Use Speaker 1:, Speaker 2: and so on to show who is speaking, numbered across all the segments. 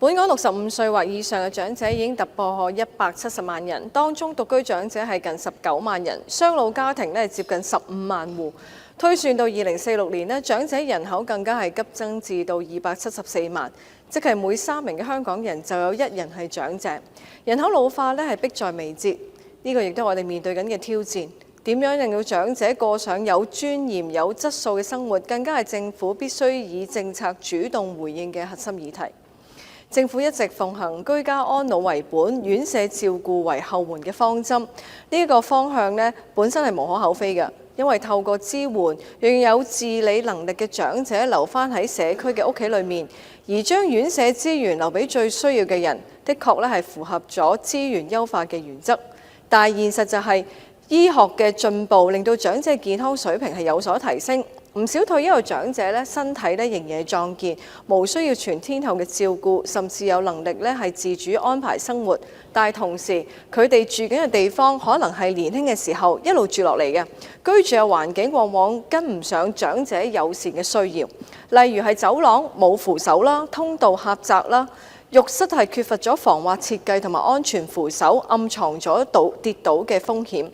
Speaker 1: 本港65歲或以上嘅長者已經突破170萬人，當中獨居長者係近19萬人，雙老家庭接近15萬戶。推算到2046年長者人口更加係急增至到274萬，即係每3名嘅香港人就有1人係長者。人口老化係迫在眉睫，呢個亦都係我哋面對緊嘅挑戰。點樣令到長者過上有尊嚴、有質素嘅生活，更加係政府必須以政策主動回應嘅核心議題。政府一直奉行居家安老為本、院舍照顧為後援嘅方針，呢個方向本身係無可厚非嘅，因為透過支援，讓有自理能力嘅長者留返喺社區嘅屋企裏面，而將院舍資源留俾最需要嘅人，的確係符合咗資源優化嘅原則。但係現實就係醫學嘅進步令到長者健康水平係有所提升。唔少退休嘅長者身體仍然係壯健，無需要全天候嘅照顧，甚至有能力係自主安排生活。但係同時，佢哋住緊嘅地方可能係年輕嘅時候一路住落嚟嘅，居住嘅環境往往跟唔上長者友善嘅需要。例如係走廊冇扶手啦，通道狹窄啦，浴室係缺乏咗防滑設計同埋安全扶手，暗藏咗跌倒嘅風險。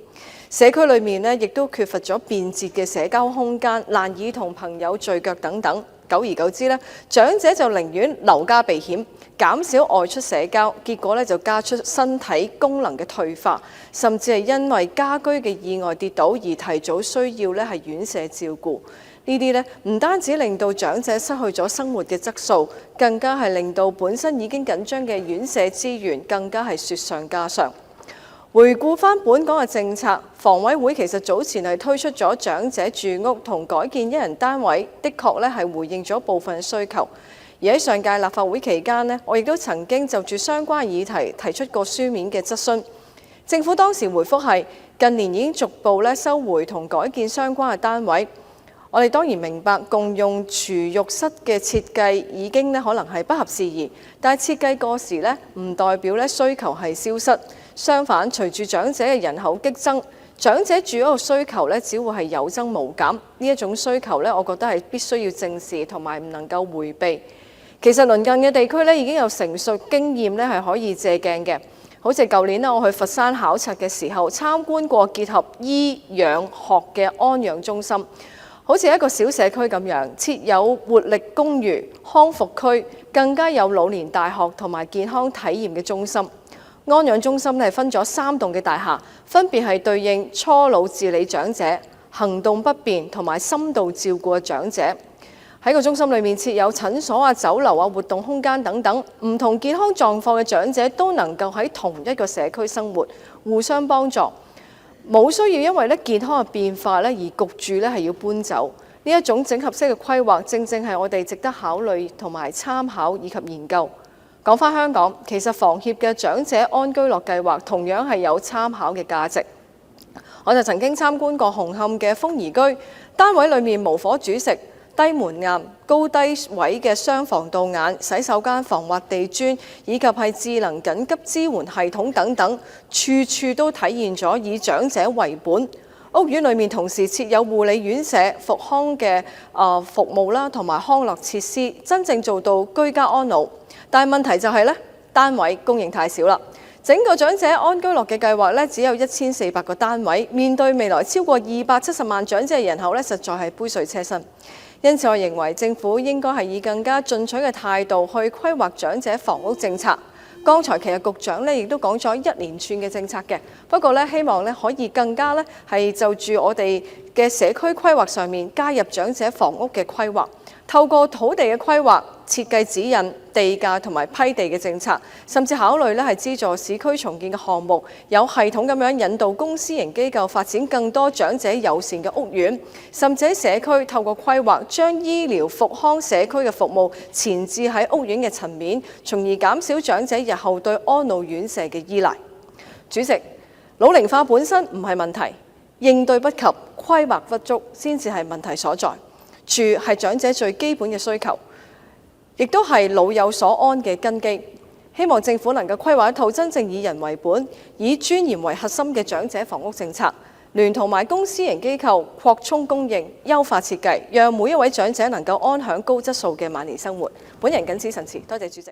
Speaker 1: 社區裏面亦都缺乏咗便捷嘅社交空間，難以同朋友聚腳等等。久而久之長者就寧願留家避險，減少外出社交，結果就加出身體功能嘅退化，甚至係因為家居嘅意外跌倒而提早需要係院舍照顧。呢啲唔單止令到長者失去咗生活嘅質素，更加係令到本身已經緊張嘅院舍資源更加係雪上加霜。回顧返本港嘅政策，房委會其實早前係推出咗長者住屋同改建一人單位，的確係回應咗部分需求。而喺上屆立法會期間我亦都曾經就住相關議題提出過書面嘅質詢。政府當時回覆係近年已經逐步收回同改建相關嘅單位。我哋當然明白共用廚浴室嘅設計已經可能係不合時宜，但係設計過時唔代表需求係消失。相反，隨住長者嘅人口激增，長者住屋嘅需求只會係有增無減。呢一種需求我覺得係必須要正視同埋唔能夠迴避。其實鄰近嘅地區已經有成熟經驗係可以借鏡嘅。好似舊年我去佛山考察嘅時候，參觀過結合醫養學嘅安養中心，好似一個小社區咁樣，設有活力公寓、康復區，更加有老年大學同埋健康體驗嘅中心。安養中心係分咗3棟嘅大廈，分別係對應初老自理長者、行動不便同埋深度照顧嘅長者。喺個中心裏面設有診所、酒樓、活動空間等等，唔同健康狀況嘅長者都能夠喺同一個社區生活，互相幫助，冇需要因為健康嘅變化而焗住係要搬走。呢一種整合式嘅規劃，正正係我哋值得考慮同埋參考以及研究。講返香港，其實房協嘅長者安居樂計劃同樣係有參考嘅價值。我就曾經參觀過紅磡嘅豐頤居，單位裏面無火煮食、低門檻、高低位嘅雙防盜眼、洗手間防滑地磚，以及係智能緊急支援系統等等，處處都體現咗以長者為本。屋苑裏面同時設有護理院舍、復康嘅服務啦，同埋康樂設施，真正做到居家安老。但係問題就係單位供應太少啦。整個長者安居樂嘅計劃只有1400個單位，面對未來超過270萬長者嘅人口實在係杯水車薪。因此，我認為政府應該係以更加進取嘅態度去規劃長者房屋政策。剛才其實局長亦都講咗一連串嘅政策嘅，不過希望可以更加係就住我哋嘅社區規劃上面加入長者房屋嘅規劃，透過土地嘅規劃、設計指引、地價同埋批地嘅政策，甚至考慮係資助市區重建嘅項目，有系統咁樣引導公私營機構發展更多長者友善嘅屋苑，甚至喺社區透過規劃將醫療復康社區嘅服務前置喺屋苑嘅層面，從而減少長者日後對安老院舍嘅依賴。主席，老齡化本身唔係問題，應對不及、規劃不足先至係問題所在。住係長者最基本嘅需求，亦都係老有所安嘅根基。希望政府能夠規劃一套真正以人為本、以尊嚴為核心嘅長者房屋政策，聯同埋公私營機構擴充供應、優化設計，讓每一位長者能夠安享高質素嘅晚年生活。本人謹此陳辭，多謝主席。